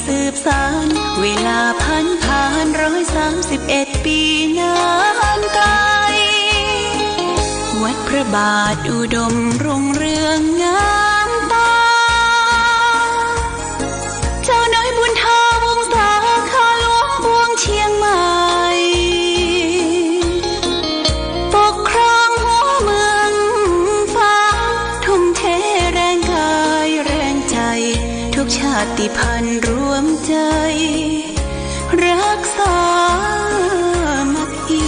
สืบสานเวลาผ่าน131 ปีนานไกลวัดพระบาทอุดมรุ่งเรืองงามตาเจ้าน้อยบุญทาวงศาข้าหลวงพวงเชียงใหม่ปกครองหัวเมืองฟ้าทุ่มเทแรงกายแรงใจทุกชาติพันธุ์รวมใจรักษามัคคี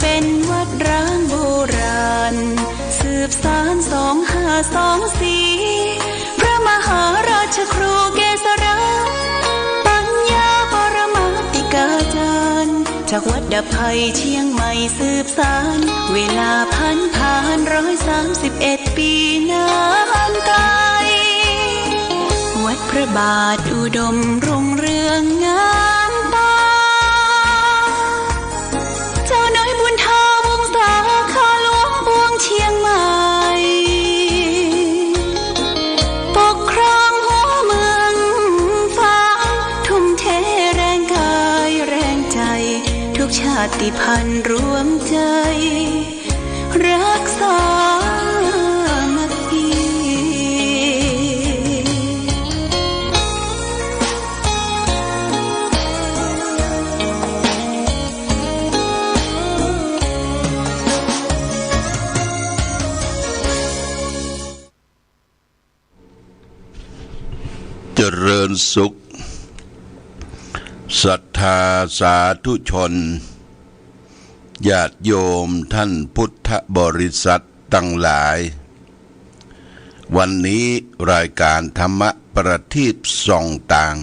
เป็นวัดร้างโบราณสืบสาน2524พระมหาราชครูเกษราปัญญาปรมาติกาจารย์จากวัดดับภัยเชียงใหม่สืบสานเวลาผ่าน131 ปีนานไกลวัดพระบาทอุดมรุ่งเรืองงามตาเจ้าน้อยบุญทาวงศาข้าหลวงพวงเชียงใหม่ปกครองหัวเมืองฟ้าทุ่มเทแรงกายแรงใจทุกชาติพันธุ์รวมใจรักษามัคคีเจริญสุขศรัทธาสาธุชนญาติโยมท่านพุทธบริษัททั้งหลายวันนี้รายการธรรมประทีปส่องต่าง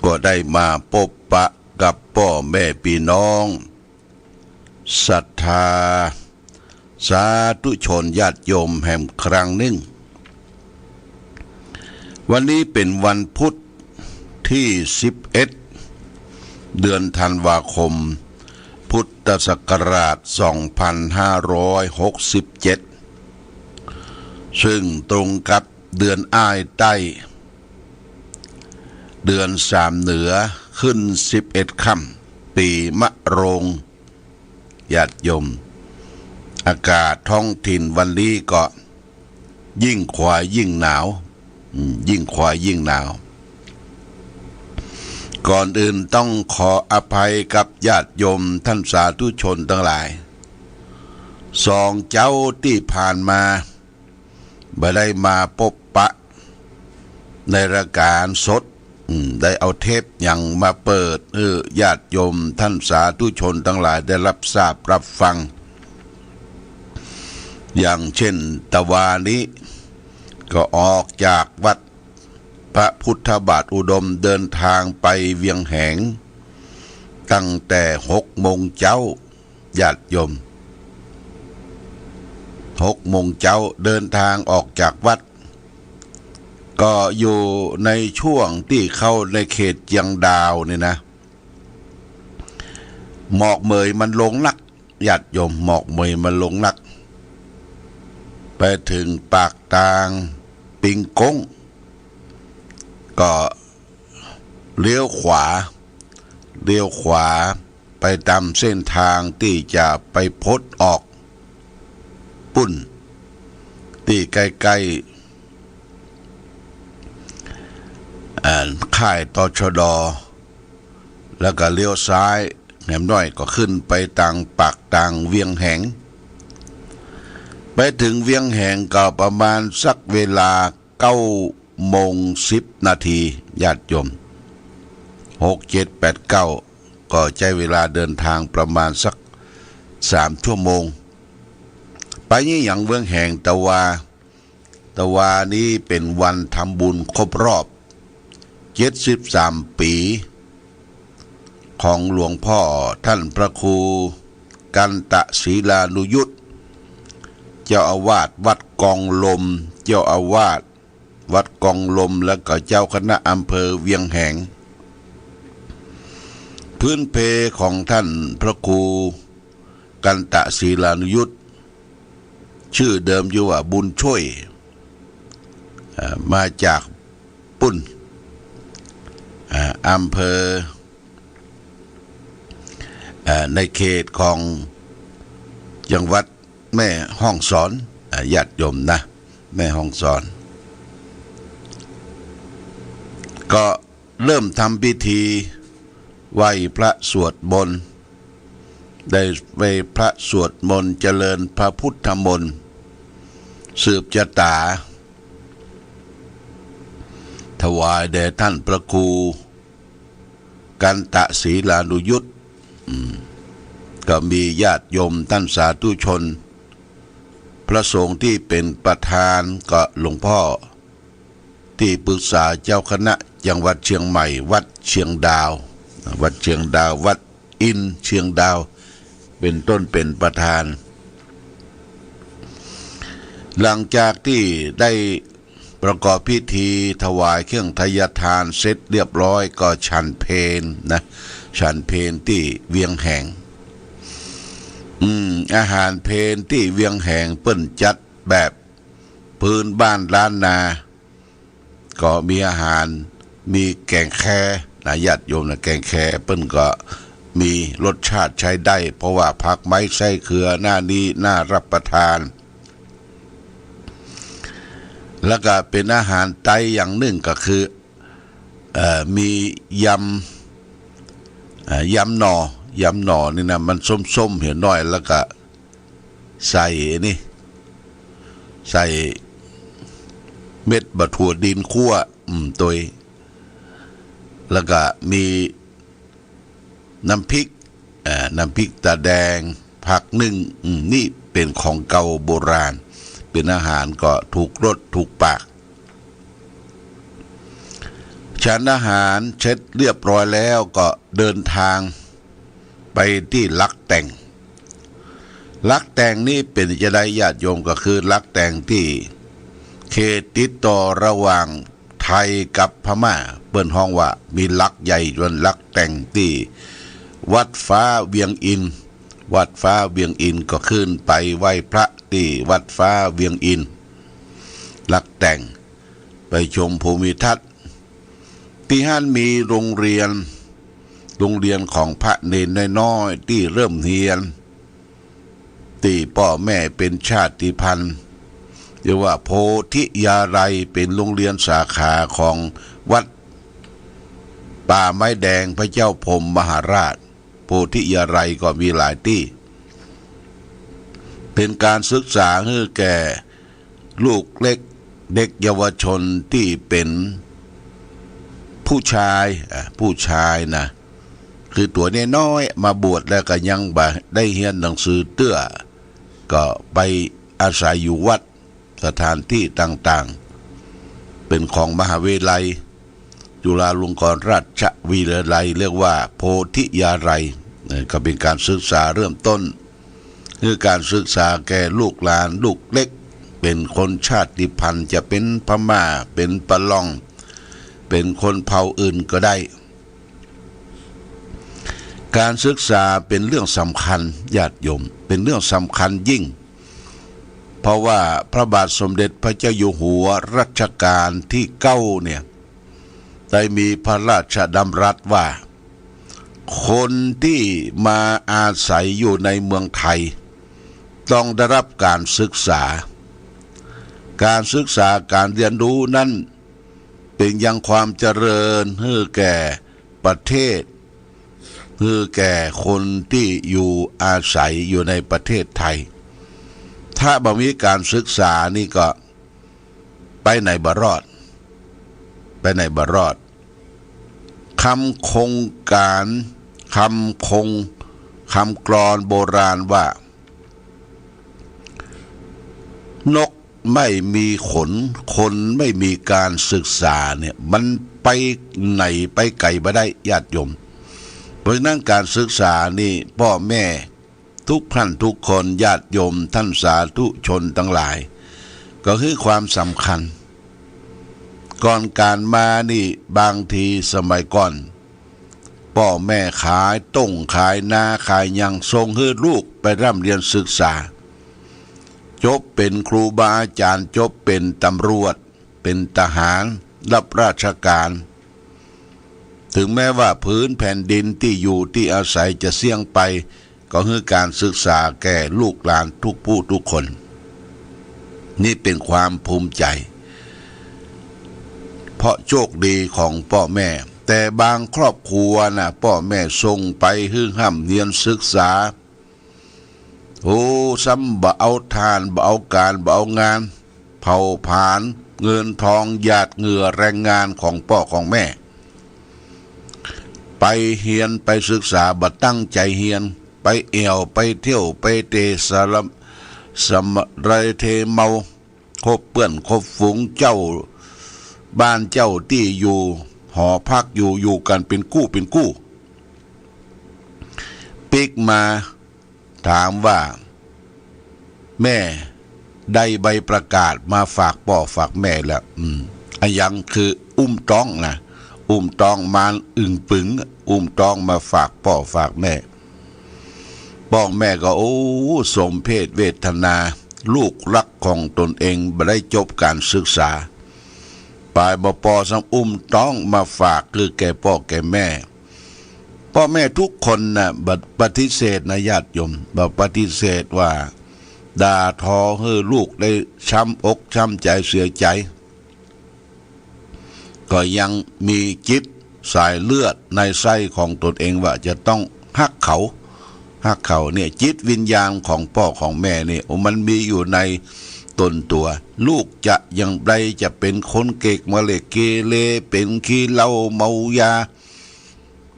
ก็ได้มาพบปะกับพ่อแม่พี่น้องศรัทธาสาธุชนญาติโยมแห่งครั้งหนึ่งวันนี้เป็นวันพุธที่11เดือนธันวาคมพุทธศักราช2567ซึ่งตรงกับเดือนอ้ายใต้เดือน3เหนือขึ้น11ค่ำปีมะโรงญาติโยมอากาศท้องถิ่นวันนี้ก็ยิ่งควายยิ่งหนาวยิ่งควายยิ่งหนาวก่อนอื่นต้องขออภัยกับญาติโยมท่านสาธุชนทั้งหลายสองเจ้าที่ผ่านมาไม่ได้มาพบปะในรายการสดได้เอาเทปอย่างมาเปิดญาติโยมท่านสาธุชนทั้งหลายได้รับทราบรับฟังอย่างเช่นตะวานี้ก็ออกจากวัดพระพุทธบาทอุดมเดินทางไปเวียงแหงตั้งแต่6 โมงเช้าญาติโยม6 โมงเช้าเดินทางออกจากวัดก็อยู่ในช่วงที่เข้าในเขตเจียงดาวนี่นะหมอกเมยมันลงนักญาติโยมหมอกเมยมันลงนักไปถึงปากทางปิงกงก็เลี้ยวขวาไปตามเส้นทางที่จะไปพดออกปุ่นที่ใกล้ๆค่ายตชด.แล้วก็เลี้ยวซ้ายแหนมน้อยก็ขึ้นไปทางปากทางเวียงแหงไปถึงเวียงแหงก็ประมาณสักเวลา9 โมง 10 นาทีญาติโยม6 7 8 9ก็ใช้เวลาเดินทางประมาณสัก3 ชั่วโมงไปนี่อย่างเวียงแหงตะวานี้เป็นวันทำบุญครบรอบ73 ปี ของหลวงพ่อท่านพระครูกันตะศีลานุยุตเจ้าอาวาสวัดกองลมเจ้าอาวาสวัดกองลมและก็เจ้าคณะอำเภอเวียงแหงพื้นเพของท่านพระครูกันตะศีลานุยุตชื่อเดิมอยู่ว่าบุญช่วยมาจากปุ้นอำเภอในเขตของจังหวัดแม่ฮ่องสอนญาติโยมนะแม่ฮ่องสอนก็เริ่มทำพิธีไหว้พระสวดมนต์ได้ไปพระสวดมนต์เจริญพระพุทธมนต์สืบชะตาถวายแด่ท่านพระครูกันตะศีลานุยุตก็มีญาติโยมท่านสาธุชนพระสงฆ์ที่เป็นประธานก็หลวงพ่อที่ปรึกษาเจ้าคณะจังหวัดเชียงใหม่วัดเชียงดาววัดเชียงดาววัดอินเชียงดาวเป็นต้นเป็นประธานหลังจากที่ได้ประกอบพิธีถวายเครื่องทายทานเสร็จเรียบร้อยก็ฉันเพลนะฉันเพลที่เวียงแหงอาหารเพลที่เวียงแหงเปิ้นจัดแบบพื้นบ้านล้านนาก็มีอาหารมีแกงแค่นะญาติโยมนะแกงแค่เปิ้นก็มีรสชาติใช้ได้เพราะว่าผักไม้ไส้เขือหน้านี้น่ารับประทานแล้วก็เป็นอาหารไทยอย่างหนึ่งก็คือมียำหน่อนี่นะมันส้มๆเห็นหน่อยแล้วก็ใส่นี่ใส่เม็ดบะถั่วดินคั่วตัวแล้วก็มีน้ำพริกตาแดงผักนึ่งนี่เป็นของเก่าโบราณเป็นอาหารก็ถูกรสถูกปากฉันอาหารเช็ดเรียบร้อยแล้วก็เดินทางไปที่ลักแต่งนี่เป็นจะได้ญาติโยมก็คือลักแต่งที่เขตติดต่อระหว่างไทยกับพม่าเปิ้นห้องว่ามีลักใหญ่จนลักแต่งที่วัดฟ้าเวียงอินก็ขึ้นไปไหว้พระที่วัดฟ้าเวียงอินลักแต่งไปชมภูมิทัศน์ที่ห้านมีโรงเรียนของพระเนนน้อยๆที่เริ่มเรียนที่พ่อแม่เป็นชาติพันธุ์เรียกว่าโพธิยาไรเป็นโรงเรียนสาขาของวัดป่าไม้แดงพระเจ้าพรหมมหาราชโพธิยาไรก็มีหลายที่เป็นการศึกษาให้แก่ลูกเล็กเด็กเยาวชนที่เป็นผู้ชายนะคือตัวน้อยมาบวชแล้วก็ยังบ่ได้เรียนหนังสือเตื้อก็ไปอาศัยอยู่วัดสถานที่ต่างๆเป็นของมหาวิทยาลัยจุฬาลงกรณราชวิทยาลัยเรียกว่าโพธิยาไรก็เป็นการศึกษาเริ่มต้นคือการศึกษาแก่ลูกหลานลูกเล็กเป็นคนชาติพันธุ์จะเป็นพม่าเป็นปะล่องเป็นคนเผ่าอื่นก็ได้การศึกษาเป็นเรื่องสำคัญญาติโยมเป็นเรื่องสำคัญยิ่งเพราะว่าพระบาทสมเด็จพระเจ้าอยู่หัวรัชกาลที่9เนี่ยได้มีพระราชดำรัสว่าคนที่มาอาศัยอยู่ในเมืองไทยต้องได้รับการศึกษาการเรียนรู้นั้นเป็นยังความเจริญให้แก่ประเทศให้แก่คนที่อยู่อาศัยอยู่ในประเทศไทยถ้าบ่มีการศึกษานี่ก็ไปไหนบ่รอดคำคงการคำกลอนโบราณว่านกไม่มีขนคนไม่มีการศึกษาเนี่ยมันไปไหนไปไกลบ่ได้ญาติโยมไป ราะฉะนั้นการศึกษานี่พ่อแม่ทุกท่านทุกคนญาติโยมท่านสาธุชนทั้งหลายก็คือความสำคัญก่อนการมานี่บางทีสมัยก่อนพ่อแม่ขายต้งขายนาขายยังส่งให้ลูกไปร่ำเรียนศึกษาจบเป็นครูบาอาจารย์จบเป็นตำรวจเป็นทหารรับราชการถึงแม้ว่าพื้นแผ่นดินที่อยู่ที่อาศัยจะเสี่ยงไปก็คือการศึกษาแก่ลูกหลานทุกผู้ทุกคนนี่เป็นความภูมิใจเพราะโชคดีของพ่อแม่แต่บางครอบครัวนะพ่อแม่ส่งไปให้ห้ำเรียนศึกษาโอ้ซ้ำบ่เอาทานบ่เอาการบ่เอางานเผาผลาญเงินทองหยาดเหงื่อแรงงานของพ่อของแม่ไปเฮียนไปศึกษาบ่ตั้งใจเฮียนไปเอี่ยวไปเที่ยวไปเตะสไรเทเมาคบเปื้อนคบฝูงเจ้าบ้านเจ้าที่อยู่หอพักอยู่กันเป็นกู้ปิกมาถามว่าแม่ได้ใบประกาศมาฝากพ่อฝากแม่แล้วอันยังคือต้องนะต้องมาอึ่งปึงต้องมาฝากพ่อฝากแม่พ่อแม่ก็โอ้สมเพชเวทนาลูกรักของตนเองบ่ได้จบการศึกษาปลายบปสังต้องมาฝากคือแก่พ่อแก่แม่พ่อแม่ทุกคนนะปฏิเสธนะญาติโยมปฏิเสธว่าด่าทอให้ลูกได้ช้ำอกช้ำใจเสียใจก็ยังมีจิตสายเลือดในไส้ของตนเองว่าจะต้องฮักเขาเนี่ยจิตวิญญาณของพ่อของแม่เนี่ยมันมีอยู่ในตนตัวลูกจะยังไรจะเป็นคนเกกมะเลเกเรเป็นขี้เหล้าเมายา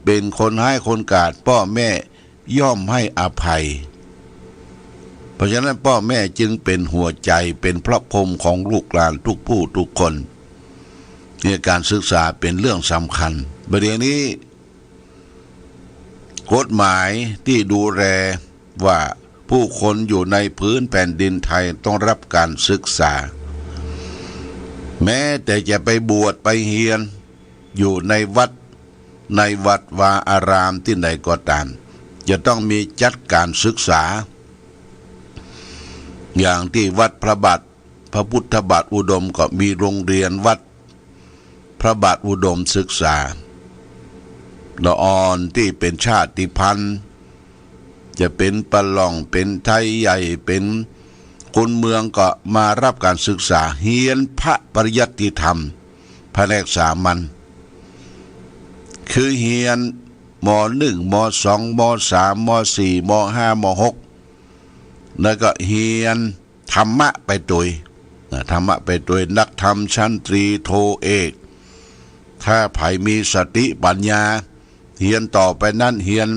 เป็นคนให้คนกาดพ่อแม่ย่อมให้อภัยเพราะฉะนั้นพ่อแม่จึงเป็นหัวใจเป็นพระพรหมของลูกหลานทุกผู้ทุกคนเนี่ยการศึกษาเป็นเรื่องสำคัญประเดี๋ยวนี้กฎหมายที่ดูแลว่าผู้คนอยู่ในพื้นแผ่นดินไทยต้องรับการศึกษาแม้แต่จะไปบวชไปเฮียนอยู่ในวัดวาอารามที่ไหนก็ตามจะต้องมีจัดการศึกษาอย่างที่วัดพระพุทธบาทอุดมก็มีโรงเรียนวัดพระบาทอุดมศึกษาละอ่อนที่เป็นชาติพันธุ์จะเป็นปะล่องเป็นไทยใหญ่เป็นคนเมืองก็มารับการศึกษาเฮียนพระปริยัติธรรมแผนกสามัญคือเฮียนม.1 ม.2 ม.3 ม.4 ม.5 ม.6 แล้วก็เฮียนธรรมะไปตัวนักธรรมชั้นตรีโทเอกถ้าไผมีสติปัญญาเฮียนต่อไปนั่นเฮียน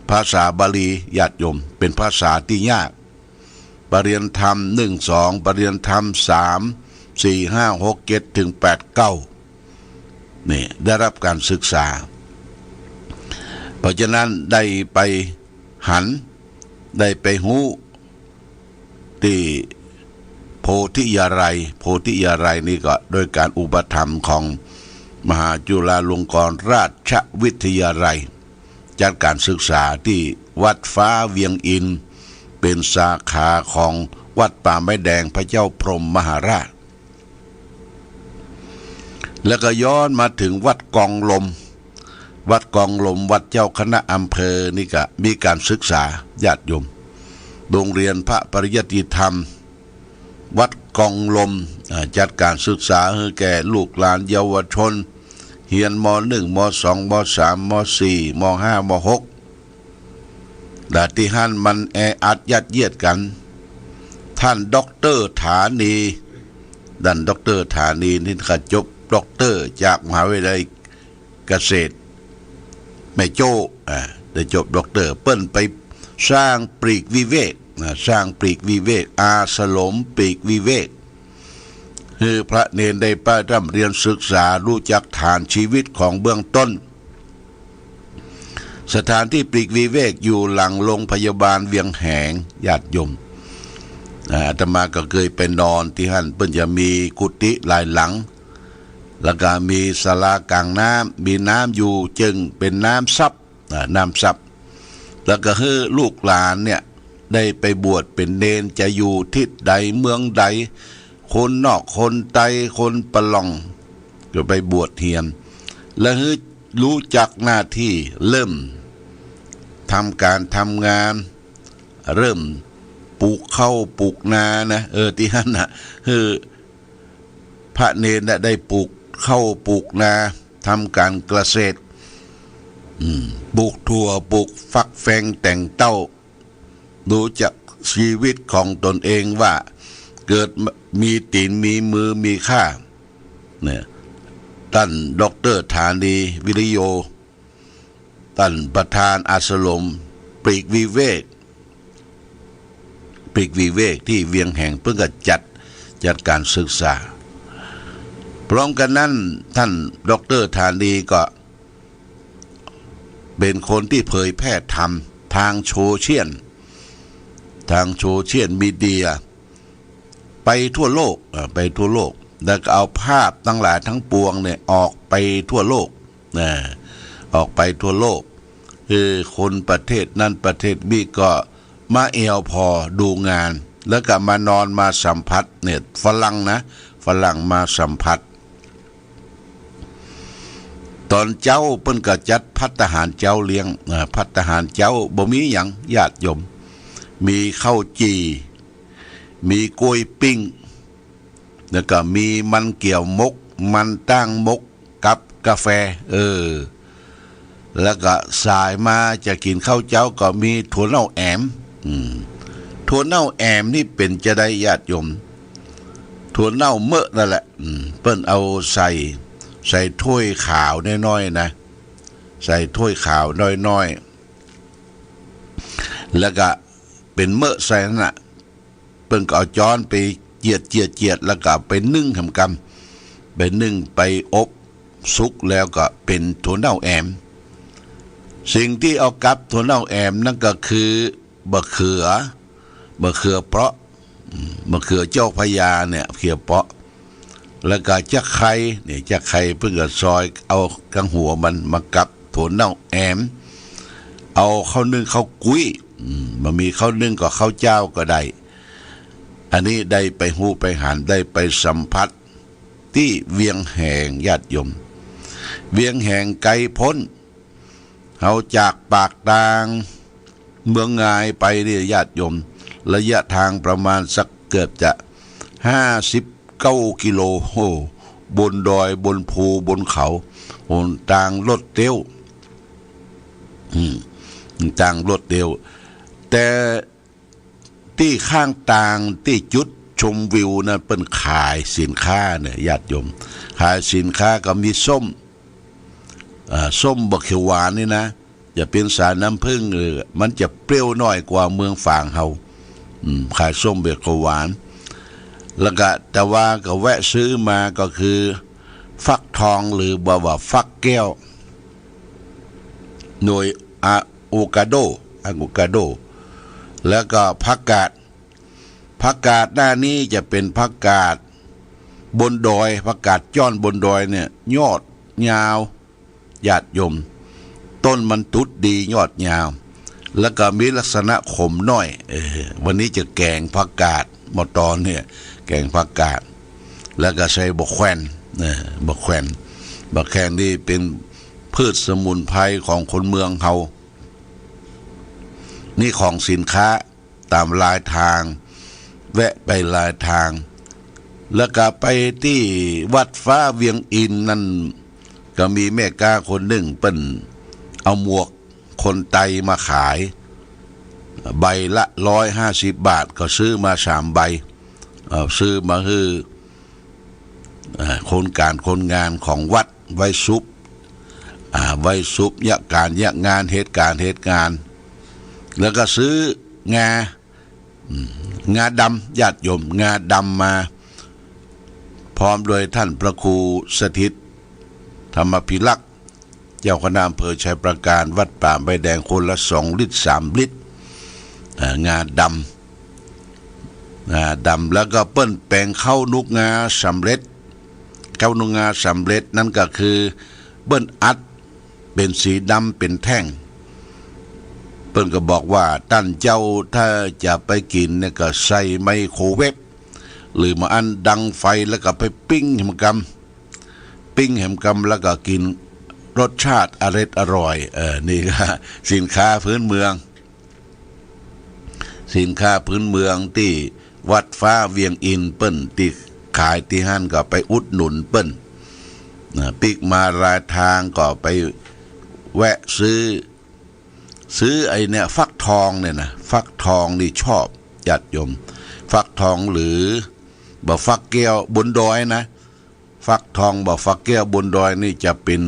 ภาษาบาลีญาติโยมเป็นภาษาที่ยากปรริญญาธรรม 1 2 ปรริญญาธรรม 3 4 5 6 7 ถึง 8 9นี่ได้รับการศึกษาเพราะฉะนั้นได้ไปหันได้ไปหูที่โพธิยาลัยนี่ก็โดยการอุปถัมภ์ของมหาจุฬาลงกรณราชวิทยาลัยจัดการศึกษาที่วัดฟ้าเวียงอินเป็นสาขาของวัดป่าไม้แดงพระเจ้าพรหมมหาราชแล้วก็ย้อนมาถึงวัดกองลมวัดเจ้าคณะอำเภอนี่ก็มีการศึกษาญาติโยมโรงเรียนพระปริยัติธรรมวัดกองลมจัดการศึกษาให้แก่ลูกหลานเยาวชนเฮียนม.1 ม.2 ม.3 ม.4 ม.5 ม.6 และที่หันมันแออัดยัดเยียดกันท่านด็อกเตอร์ฐานีนี่ก็จบด็อกเตอร์จากมหาวิทยาลัยเกษตรแม่โจ้ได้จบด็อกเตอร์เปิ้นไปสร้างปลีกวิเวกอาสลมปลีกวิเวกคือพระเนรได้ไปร่ำเรียนศึกษารู้จักฐานชีวิตของเบื้องต้น สถานที่ปลีกวิเวกอยู่หลังโรงพยาบาลเวียงแหงญาติโยมอาตมาก็เคยไปนอนที่หั่นเพิ่นจะมีกุฏิหลายหลังแล้วก็มีศาลากลางน้ำมีน้ำอยู่จึงเป็นน้ำซับแล้วก็ให้ลูกหลานเนี่ยได้ไปบวชเป็นเนนจะอยู่ทิศใดเมืองใดคนนอกคนไตคนปะล่องก็ไปบวชเฮียนแล้วให้รู้จักหน้าที่เริ่มทำการทำงานเริ่มปลูกข้าวปลูกนานะที่นั่นน่ะคือพระเนนได้ปลูกข้าวปลูกนาทำการเกษตรปลูกถั่วปลูกฟักแฟงแต่งเต้าดูจากชีวิตของตนเองว่าเกิดมีตีนมีมือมีค่าเนี่ยท่านดร.ฐานีวิริโยท่านประธานอาสลมปลีกวิเวกที่เวียงแห่งเพื่อจัดการศึกษาพร้อมกันนั้นท่านดร.ฐานีก็เป็นคนที่เผยแพร่ธรรมทางโซเชียลมีเดียไปทั่วโลกแล้วก็เอาภาพทั้งหลายทั้งปวงเนี่ยออกไปทั่วโลกคือคนประเทศนั้นประเทศนี้ก็มาพอดูงานแล้วก็มานอนมาสัมผัสเนี่ยฝรั่งมาสัมผัสตอนเจ้าเปิ้นก็จัดภัตตาหารเจ้าเลี้ยงภัตตาหารเจ้าบ่มีหยังญาติโยมมีข้าวจีมีกล้วยปิ้งแล้วก็มีมันเกี่ยวมกมันตั้งมกกับกาแฟแล้วก็สายมาจะกินข้าวเจ้าก็มีถั่วเน่าแอมถั่วเน่าแอมนี่เป็นจะได้ญาติโยมถั่วเน่าเมื่อนั่นแหละเปิ้นเอาใส่ถ้วยขาวน้อยๆนะใส่ถ้วยขาวน้อยๆแล้วก็เป็นเมื่อใส่นั่นน่ะเปิ้นก็เอาจ้อนไปเจียดแล้วก็ไปนึ่งทำกำไปนึ่งไปอบสุกแล้วก็เป็นถั่วเน่าแอมสิ่งที่เอากับถั่วเน่าแอมนั่นก็คือมะเขือเปราะมะเขือเจ้าพญาเนี่ยเขือเปราะแล้วก็จะไข่เพิ่งก็ซอยเอากังหัวมันมากับถั่วเน่าแอมเอาข้าวนึ่งข้าวกุ้ยมันมีข้าวนึ่งกับข้าวเจ้าก็ได้อันนี้ได้ไปหูไปหันได้ไปสัมผัสที่เวียงแหงญาติโยมเวียงแหงไกลพ้นเอาจากปากทางเมืองงายไปเนี่ยญาติโยมระยะทางประมาณสักเกือบจะ59 กิโลบนดอยบนภูบนเขาบนทางรถเตี้ยวแต่ที่ข้างทางที่จุดชมวิวนั้นเป็นขายสินค้าเนี่ยญาติโยมขายสินค้าก็มีส้มบักเขียวหวานนี่นะจะเป็นสายน้ำผึ้งมันจะเปรี้ยวน้อยกว่าเมืองฝางเฮาขายส้มบักเขียวหวานแล้วก็แต่ว่าก็แวะซื้อมาก็คือฟักทองหรือว่าฟักแก้วหน่วยอะโวคาโดแล้วก็ผักกาดหน้านี้จะเป็นผักกาดบนดอยผักกาดจ้อนบนดอยเนี่ยยอดยาวญาติโยมต้นมันตุดดียอดยาวแล้วก็มีลักษณะขมน้อยวันนี้จะแกงผักกาดหมดตอนเนี่ยแกงผักกาดแล้วก็ใส่บกแควนนี่เป็นพืชสมุนไพรของคนเมืองเฮานี่ของสินค้าตามลายทางแวะไปลายทางแล้วก็ไปที่วัดฟ้าเวียงอินนั่นก็มีแม่ค้าคนหนึ่งเป็นเอาหมวกคนไตมาขายใบละ150 บาทก็ซื้อมา3 ใบซื้อมาคือคนงานของวัดไว้ซุปยะงานเหตุการณ์แล้วก็ซื้องาดำญาติโยมงาดำมาพร้อมโดยท่านพระครูสถิตธรรมพิลักษ์ เจ้าคณะอำเภอชัยประการวัดป่าใบแดงคนละ2 ลิตร 3 ลิตรงาดำแล้วก็เปิ้นแปลงเข้านุกงาสำเร็จเข้านุกงาสำเร็จนั่นก็คือเปิ้นอัดเป็นสีดำเป็นแท่งเปิ้นก็บอกว่าท่านเจ้าถ้าจะไปกินเนี่ยก็ใส่ไมโครเวฟหรือมาอันดังไฟแล้วก็ไปปิ้งแหมกำแล้วก็กินรสชาติอร่อยนี่ก็สินค้าพื้นเมืองที่วัดฟ้าเวียงอินเปิ้นที่ขายที่ห้านก็ไปอุดหนุนเปิ้นปิกมารายทางก็ไปแวะซื้อไอ้เนี่ยฟักทองเนี่ยนะฟักทองนี่ชอบญาติโยมฟักทองหรือบ่ฟักแก้วบนดอยนะฟักทองบ่ฟักแก้วบนดอยนี่จะเป็น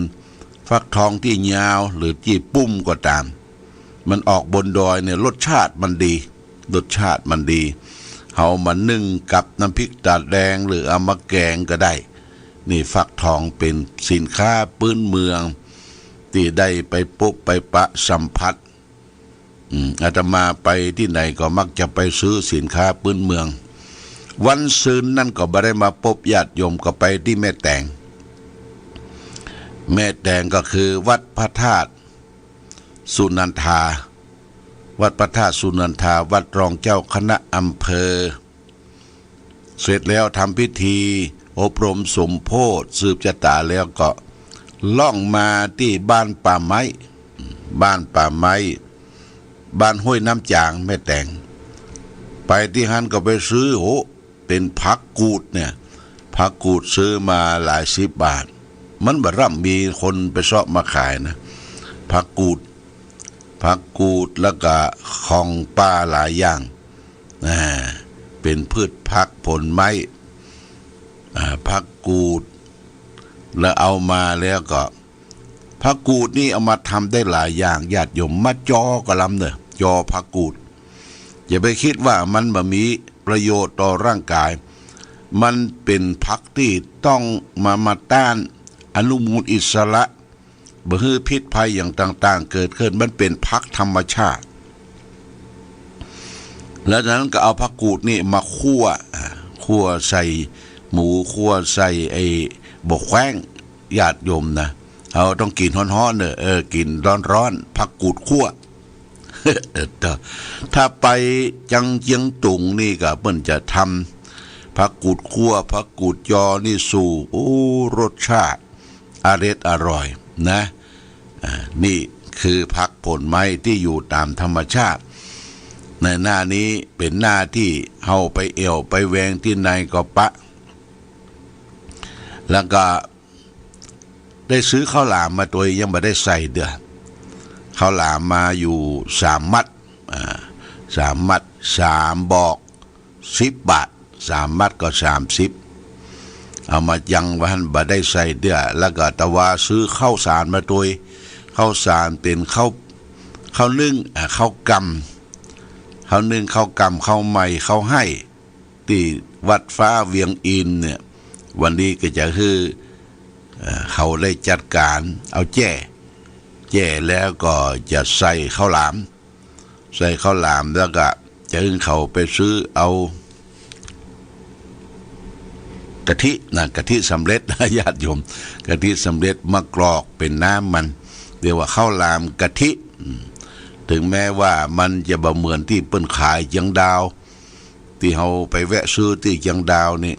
ฟักทองที่ยาวหรือที่ปุ้มก็ตามมันออกบนดอยเนี่ยรสชาติมันดีเอามานึ่งกับน้ำพริกตาแดงหรือเอามาแกงก็ได้นี่ฟักทองเป็นสินค้าพื้นเมืองที่ได้ไปพบไปปะสัมผัสอาตมาไปที่ไหนก็มักจะไปซื้อสินค้าพื้นเมืองวันซืนนั่นก็บ่ได้มาพบญาติโยมก็ไปที่แม่แตงก็คือวัดพระธาตุสุนันทาวัดพระธาตุสุนันทาวัดรองเจ้าคณะอำเภอเสร็จแล้วทำพิธีอบรมสมโพธิสืบชะตาแล้วก็ล่องมาที่บ้านป่าไม้บ้านห้วยน้ำจางแม่แตงไปที่ฮั่นก็ไปซื้อเป็นผักกูดเนี่ยผักกูดซื้อมาหลาย10 บาทมันบ่ร่ำมีคนไปเสาะมาขายนะผักกูดแล้วก็ของป่าหลายอย่างเป็นพืชผักผลไม้ผักกูดแล้วเอามาแล้วก็ผักกูดนี่เอามาทำได้หลายอย่างญาติโยมมาจอกระลำเนอะจอผักกูดอย่าไปคิดว่ามันบ่มีประโยชน์ต่อร่างกายมันเป็นผักที่ต้องมาต้านอนุมูลอิสระบ่ให้พิษภัยอย่างต่างๆเกิดขึ้นมันเป็นผักธรรมชาติแล้วจากนั้นก็เอาผักกูดนี่มาคั่วใส่หมูคั่วใส่ไอ้บกแข้งญาติโยมนะเอาต้องกินร้อนๆเนอะกินร้อนๆผักกูดคั่ว ถ้าไปจังเจียงตุงนี่ก็เปิ้นจะทำผักกูดคั่วผักกูดยอนี่สู่รสชาติอร่อยนะนี่คือผักผลไม้ที่อยู่ตามธรรมชาติในหน้านี้เป็นหน้าที่เฮาไปเอวไปแวงที่ไหนก็ปะแล้วก็ได้ซื้อข้าวหลามมาตัวยังไม่ได้ใส่เด้อข้าวหลามมาอยู่3 มัด3 มัด3 บอก10 บาท3 มัดก็30เอามายังวันบ่ได้ใส่เด้อแล้วก็ตะว่าซื้อข้าวสารมาตัวข้าวสารเป็นข้าวนึ่งข้าวกำข้าวนึ่งข้าวกำข้าวใหม่ข้าวให้ที่วัดฟ้าเวียงอินเนี่ยวันนี้ก็จะคือเขาได้จัดการเอาแจ้แล้วก็จะใส่ข้าวหลามแล้วก็จะให้เขาไปซื้อเอากะทิสำเร็จญาติโยมกะทิสำเร็จมากรอกเป็นน้ำมันเรียกว่าข้าวหลามกะทิถึงแม้ว่ามันจะบ่เหมือนที่เปิ้นขายเจียงดาวที่เฮาไปแวะซื้อที่เจียงดาวนี่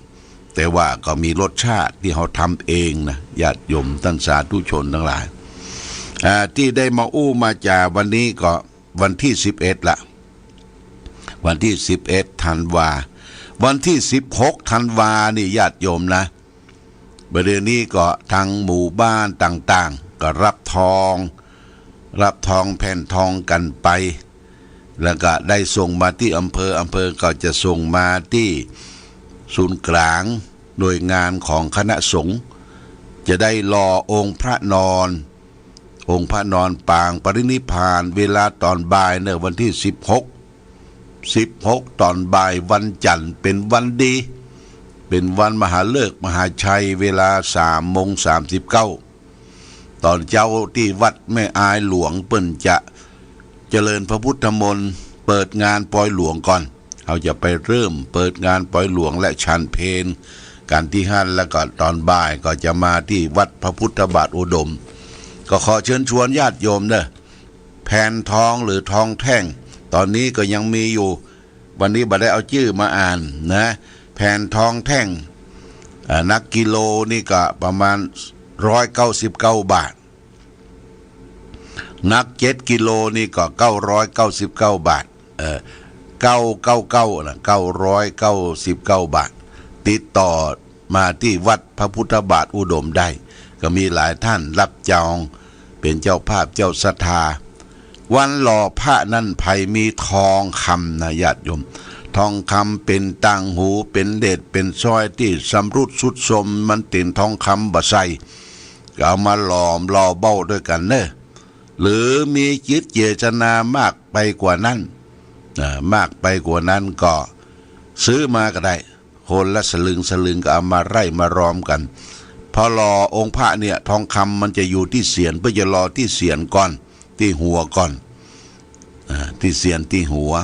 แต่ว่าก็มีรสชาติที่เฮาทำเองนะญาติโยมท่านสาธุชนทั้งหลายที่ได้มามาจากวันนี้ก็วันที่11ละวันที่11ธันวาวันที่16ธันวานี่ญาติโยมนะประเดี๋ยวนี้ก็ทางหมู่บ้านต่างๆก็รับทองแผ่นทองกันไปแล้วก็ได้ส่งมาที่อำเภอก็จะส่งมาที่ศูนย์กลางหน่วยงานของคณะสงฆ์จะได้รอองค์พระนอนปางปรินิพพานเวลาตอนบ่ายเนี่ยวันที่16ตอนบ่ายวันจันทร์เป็นวันดีเป็นวันมหาฤกษ์มหาชัยเวลา3:39 ตอนเจ้าที่วัดแม่อายหลวงเปิ้นจะเจริญพระพุทธมนต์เปิดงานปล่อยหลวงก่อนเขาจะไปเริ่มเปิดงานปล่อยหลวงและฉันเพลการที่ห้านแล้วก็ตอนบ่ายก็จะมาที่วัดพระพุทธบาทอุดมก็ขอเชิญชวนญาติโยมเด้อแผ่นทองหรือทองแท่งตอนนี้ก็ยังมีอยู่วันนี้บ่ได้เอาชื่อมาอ่านนะแผ่นทองแท่งนักกิโลนี่ก็ประมาณ199 บาทนัก7กิโลนี่ก็999 บาท999นะ999 บาทติดต่อมาที่วัดพระพุทธบาทอุดมได้ก็มีหลายท่านรับจองเป็นเจ้าภาพเจ้าศรัทธาวันหล่อพระนั่นไผมีทองคำนะญาติโยมทองคำเป็นต่างหูเป็นเด็ดเป็นสร้อยที่สำรุดสุดสมมันตินทองคำบะใส่ก็เอามาหลอมหล่อเบ้าด้วยกันเนอะหรือมีจิตเจตนามากไปกว่านั้นมากไปกว่านั้นก็ซื้อมาก็ได้คนละสลึงก็เอามาไร่มารอมกันพอรอองค์พระเนี่ยทองคำมันจะอยู่ที่เสียนเพื่อจะรอที่เสียนก่อนที่หัวก่อนที่เสียนที่หัว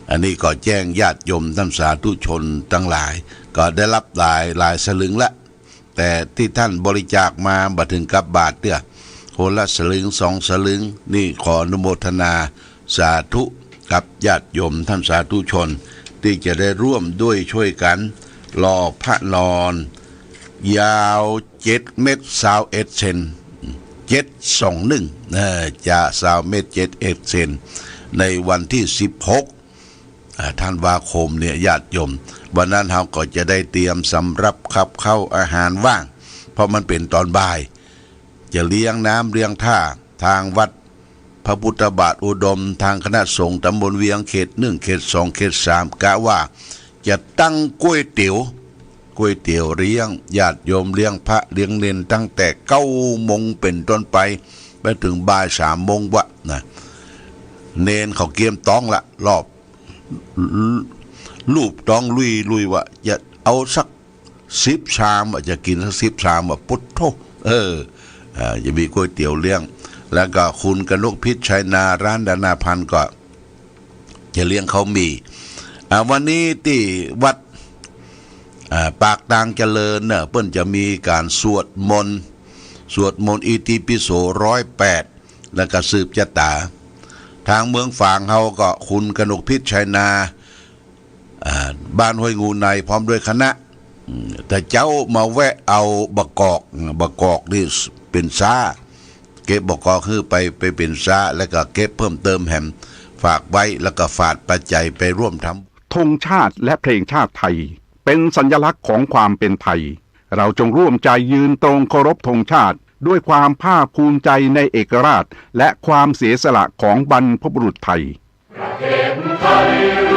อันนี้ก็แจ้งญาติโยมท่านสาธุชนทั้งหลายก็ได้รับหลายสลึงละแต่ที่ท่านบริจาคมาบัดถึงกับบาทเด้อคนละสลึง2 สลึงนี่ขออนุโมทนาสาธุกับญาติโยมท่านสาธุชนที่จะได้ร่วมด้วยช่วยกันหล่อพระนอนยาว7 เมตร21 เซน721จะ20 เมตร71 เซนในวันที่16ธันวาคมเนี่ยญาติโยมวันนั้นเราก็จะได้เตรียมสำรับขับเข้าอาหารว่างเพราะมันเป็นตอนบ่ายจะเลี้ยงน้ำเลี้ยงท่าทางวัดพระพุทธบาทอุดมทางคณะสงฆ์ตำบลเวียงเขต1เขต2เขต3กะว่าจะตั้งก๋วยเตี๋ยวเลี้ยงญาติโยมเลี้ยงพระเลี้ยงเนนตั้งแต่9 โมงเป็นต้นไปถึงบ่าย3 โมงวะนะเนนเขาเกียมต้องละรอบรูปต้องลุยว่าจะเอาสัก10 ชามจะกินสัก10 ชามว่าพุทโธจะมีก๋วยเตี๋ยวเลี้ยงแล้วก็คุณกนกพิษชัยนาร้านดานาพันธ์ก็จะเลี้ยงเขามีวันนี้ที่วัดปากตางเจริญเนี่ยเปิ้นจะมีการสวดมนต์อิติปิโส108แล้วก็สืบชะตาทางเมืองฝางเฮาก็คุณกนกพิษชัยนาบ้านห้วยงูในพร้อมด้วยคณะแต่เจ้ามาแวะเอาบะกอกนี่เป็นซ่าเก็บบะกอกคือไปเป็นซ่าแล้วก็เก็บเพิ่มเติมแหมฝากไว้แล้วก็ฝากปัจจัยไปร่วมทำธงชาติและเพลงชาติไทยเป็นสัญลักษณ์ของความเป็นไทยเราจงร่วมใจยืนตรงเคารพธงชาติด้วยความภาคภูมิใจในเอกราชและความเสียสละของบรรพบุรุษไทยประเทศไทย